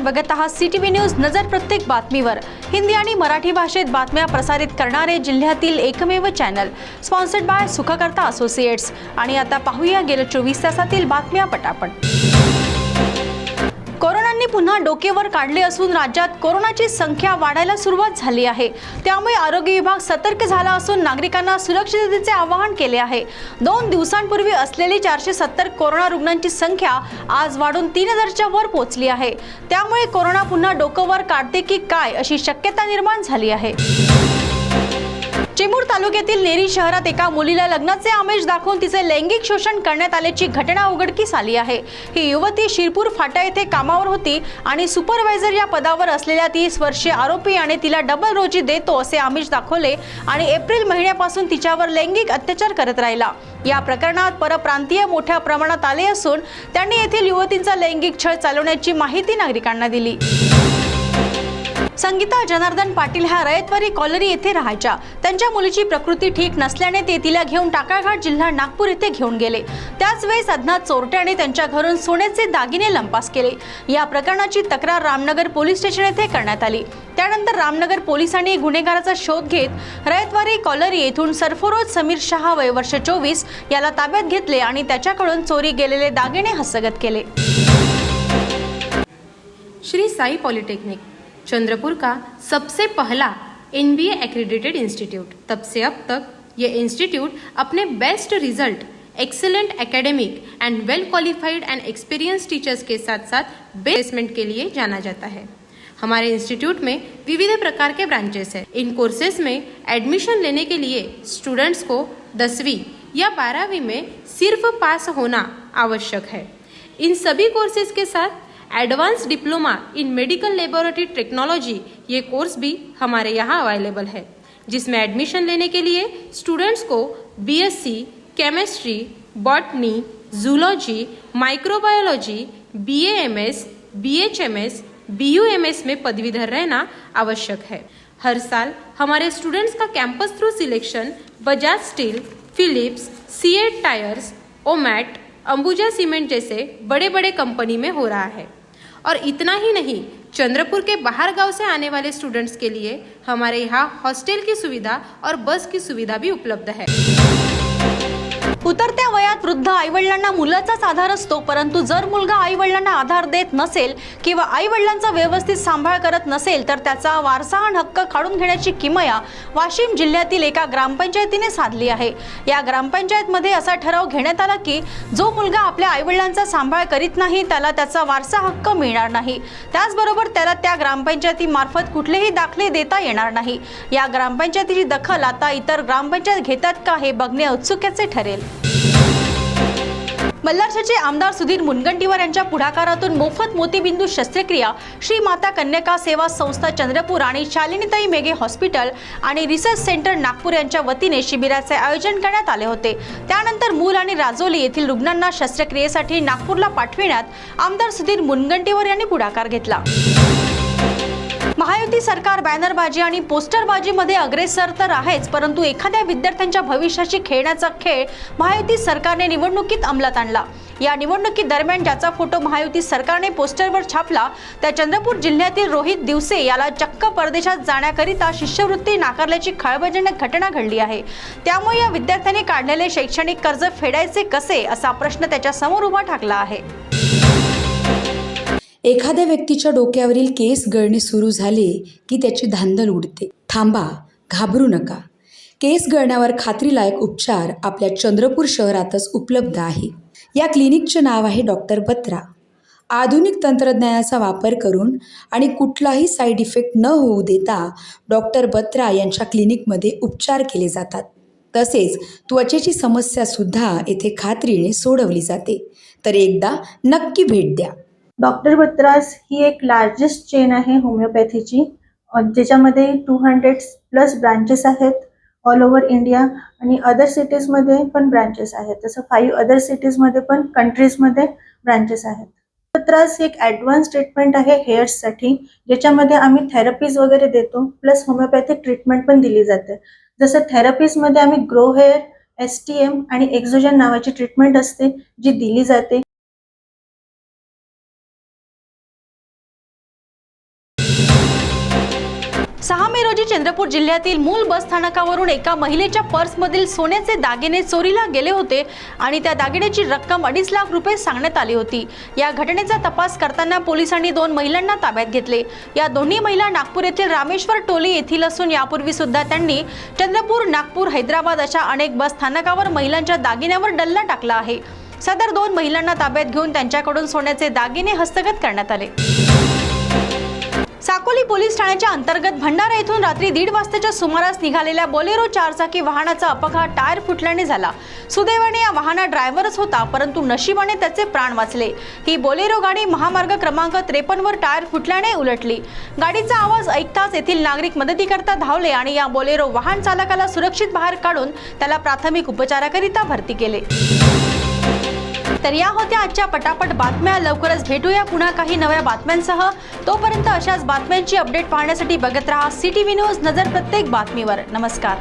आपण बघत आहात CTV न्यूज नजर प्रत्येक बातमीवर। हिंदी आणि मराठी भाषेत बातम्या प्रसारित करणारे जिल्ह्यातील एकमेव channel, sponsored by Sukhkarta associates. आणि आता पाहूया गेल्या 24 तासातील बातम्या पटापट। कोरोनाने पुन्हा डोकेवर काढले असून राज्यात कोरोनाची संख्या वाढायला सुरुवात झाली आहे। त्यामुळे आरोग्य विभाग सतर्क झाला असून नागरिकांना सुरक्षिततेचे आवाहन केले आहे। 2 दिवसांपूर्वी असलेली 470 कोरोना रुग्णांची संख्या आज वाढून 3000च्या वर पोहोचली आहे। त्यामुळे कोरोना पुन्हा डोकेवर काढते की काय अशी शक्यता निर्माण झाली आहे। चिमूर तालुक्यातील नेरी शहरात एका मुलीला लग्नाचे आमिष दाखवून तिचे लैंगिक शोषण करण्यात आल्याची घटना उघडकीस आली आहे। ही युवती शिरपूर फाटा येथे कामावर होती आणि सुपरवायझर या पदावर असलेल्या 30 वर्षीय आरोपी आणि तिला डबल रोजी देतो असे आमिष दाखवले आणि एप्रिल महिन्यापासून तिच्यावर लैंगिक अत्याचार करत राहिला। या प्रकरणात परप्रांतीय मोठ्या प्रमाणात आले असून त्यांनी येथील युवतींचा लैंगिक छळ चालवण्याची माहिती नागरिकांना दिली। संगीता जनार्दन पाटील ह्या रयतवारी कॉलनी येथे राहायच्या। त्यांच्या मुलीची प्रकृती ठीक नसल्याने ते तिला घेऊन टाकाळघाट जिल्हा नागपूर येथे घेऊन गेले। त्याच वेळी अज्ञात चोरट्याने त्यांच्या घरून सोन्याचे दागिने लंपास केले। या प्रकरणाची तक्रार रामनगर पोलीस स्टेशन येथे करण्यात आली। त्यानंतर रामनगर पोलिसांनी गुन्हेगाराचा शोध घेत रयतवारी कॉलनी येथून सरफरोज समीर शहा वय वर्ष 24 याला ताब्यात घेतले आणि त्याच्याकडून चोरी गेलेले दागिने हस्तगत केले। श्री साई पॉलिटेक्निक चंद्रपुर का सबसे पहला NBA एक्रेडिटेड इंस्टीट्यूट। तब से अब तक ये इंस्टीट्यूट अपने best result, excellent academic and well qualified and experience teachers के साथ साथ प्लेसमेंट के लिए जाना जाता है। हमारे इंस्टीट्यूट में विविध प्रकार के ब्रांचेस हैं। इन कोर्सेज में एडमिशन लेने के लिए स्टूडेंट्स को 10वीं या 12वीं में सिर्फ पास होना आवश्यक है। इन सभी कोर्सेज के साथ advance diploma in medical laboratory technology ये कोर्स भी हमारे यहाँ अवेलेबल है, जिसमें एडमिशन लेने के लिए स्टूडेंट्स को BSc chemistry, botany, zoology, microbiology, BAMS, BHMS, BUMS में पदवीधर रहना आवश्यक है। हर साल हमारे स्टूडेंट्स का campus through selection Bajaj steel, Philips, C8 tyres, ओमैट, अंबुजा सीमेंट जैसे बड़े बड़े कंपनी में हो रहा है। और इतना ही नहीं, चंद्रपुर के बाहर गांव से आने वाले स्टूडेंट्स के लिए हमारे यहाँ हॉस्टल की सुविधा और बस की सुविधा भी उपलब्ध है। उतरत्या वयात वृद्ध आईवडिलांना मुलाचाच आधार असतो, परंतु जर मुलगा आईवडिलांना आधार देत नसेल किंवा आईवडिलांचा व्यवस्थित सांभाळ करत नसेल तर त्याचा वारसाहन हक्क काढून घेण्याची किमया वाशिम जिल्ह्यातील एका ग्रामपंचायतीने साधली आहे। या ग्रामपंचायतमध्ये असा ठराव घेण्यात आला की जो मुलगा आपल्या आईवडिलांचा सांभाळ करीत नाही त्याला त्याचा वारसा हक्क मिळणार नाही। त्याचबरोबर त्याला त्या ग्रामपंचायतीमार्फत कुठलेही दाखले देता येणार नाही। या ग्रामपंचायतीची दखल आता इतर ग्रामपंचायत घेतात का हे बघणे औत्सुक्याचे ठरेल। मल्हारचे आमदार सुधीर मुनगंटीवार यांच्या पुढाकारातून मोफत मोतीबिंदू शस्त्रक्रिया श्री माता कन्यका सेवा संस्था चंद्रपूर आणि शालिनीताई मेघे हॉस्पिटल आणि रिसर्च सेंटर नागपूर यांच्या वतीने शिबिराचे आयोजन करण्यात आले होते। त्यानंतर मूल आणि राजोली येथील रुग्णांना शस्त्रक्रियेसाठी नागपूरला पाठविण्यात आमदार सुधीर मुनगंटीवार यांनी पुढाकार घेतला। महायुती सरकार बॅनरबाजी आणि पोस्टरबाजीमध्ये अग्रेसर तर आहेच, परंतु एखाद्या विद्यार्थ्यांच्या भविष्याशी खेळण्याचा खेळ महायुती सरकारने निवडणुकीत अंमलात आणला। या निवडणुकी दरम्यान ज्याचा फोटो महायुती सरकारने पोस्टरवर छापला त्या चंद्रपूर जिल्ह्यातील रोहित दिवसे याला चक्क परदेशात जाण्याकरिता शिष्यवृत्ती नाकारल्याची खळबळजनक घटना घडली आहे। त्यामुळे या विद्यार्थ्यांनी काढलेले शैक्षणिक कर्ज फेडायचे कसे असा प्रश्न त्याच्या समोर उभा ठाकला आहे। एखाद्या व्यक्तीच्या डोक्यावरील केस गळणे सुरू झाले की त्याची धांदल उडते। थांबा, घाबरू नका। केस गळण्यावर खात्रीलायक उपचार आपल्या चंद्रपूर शहरातच उपलब्ध आहे। या क्लिनिकचे नाव आहे डॉक्टर बत्रा। आधुनिक तंत्रज्ञानाचा वापर करून आणि कुठलाही साईड इफेक्ट न होऊ देता डॉक्टर बत्रा यांच्या क्लिनिकमध्ये उपचार केले जातात। तसेच त्वचेची समस्यासुद्धा येथे खात्रीने सोडवली जाते। तर एकदा नक्की भेट द्या। डॉक्टर बत्रास ही एक लार्जेस्ट चेन आहे होमिओपॅथीची, ज्याच्यामध्ये 200+ ब्रांचेस आहेत ऑल ओव्हर इंडिया आणि अदर सिटीजमध्ये पण ब्रांचेस आहेत। जसं 5 अदर सिटीजमध्ये पण कंट्रीजमध्ये ब्रांचेस आहेत। बत्रास एक ॲडव्हान्स ट्रीटमेंट आहे हेअर्ससाठी, ज्याच्यामध्ये आम्ही थेरपीज वगैरे देतो प्लस होमिओपॅथिक ट्रीटमेंट पण दिली जाते। जसं थेरपीजमध्ये आम्ही ग्रो हेअर, STM आणि एक्झोजन नावाची ट्रीटमेंट असते जी दिली जाते। चंद्रपूर जिल्ह्यातील मूल बस स्थानकावरून एका महिलेच्या पर्समधील सोन्याचे दागिने चोरीला गेले होते आणि त्या दागिन्याची रक्कम 2.5 लाख रुपये सांगण्यात आली होती। या घटनेचा तपास करताना पोलिसांनी 2 महिलांना ताब्यात घेतले। या दोन्ही महिला नागपूर येथील रामेश्वर टोली येथील असून यापूर्वी सुद्धा त्यांनी चंद्रपूर, नागपूर, हैदराबाद अशा अनेक बस स्थानकावर महिलांच्या दागिन्यावर डल्ला टाकला आहे। सदर 2 महिलांना ताब्यात घेऊन त्यांच्याकडून सोन्याचे दागिने हस्तगत करण्यात आले। साकोली पोलीस ठाण्याच्या अंतर्गत भंडारा येथून रात्री 1:30 वाजताच्या सुमारास निघालेल्या बोलेरो 4चाकी वाहनाचा अपघात टायर फुटल्याने झाला। सुदैवाने या वाहनात ड्रायव्हरच होता, परंतु नशिबाने त्याचे प्राण वाचले। ही बोलेरो गाडी महामार्ग क्रमांक 53 वर टायर फुटल्याने उलटली। गाडीचा आवाज ऐकताच येथील नागरिक मदतीकरता धावले आणि या बोलेरो वाहन चालकाला सुरक्षित बाहेर काढून त्याला प्राथमिक उपचाराकरिता भरती केले। तर या होत्या आजच्या पटापट बातम्या। लवकरच भेटूया पुन्हा काही नव्या बातम्यांसह। तोपर्यंत अशाच बातम्यांची अपडेट पाहण्यासाठी बघत रहा CTV न्यूज, नजर प्रत्येक बातमीवर। नमस्कार।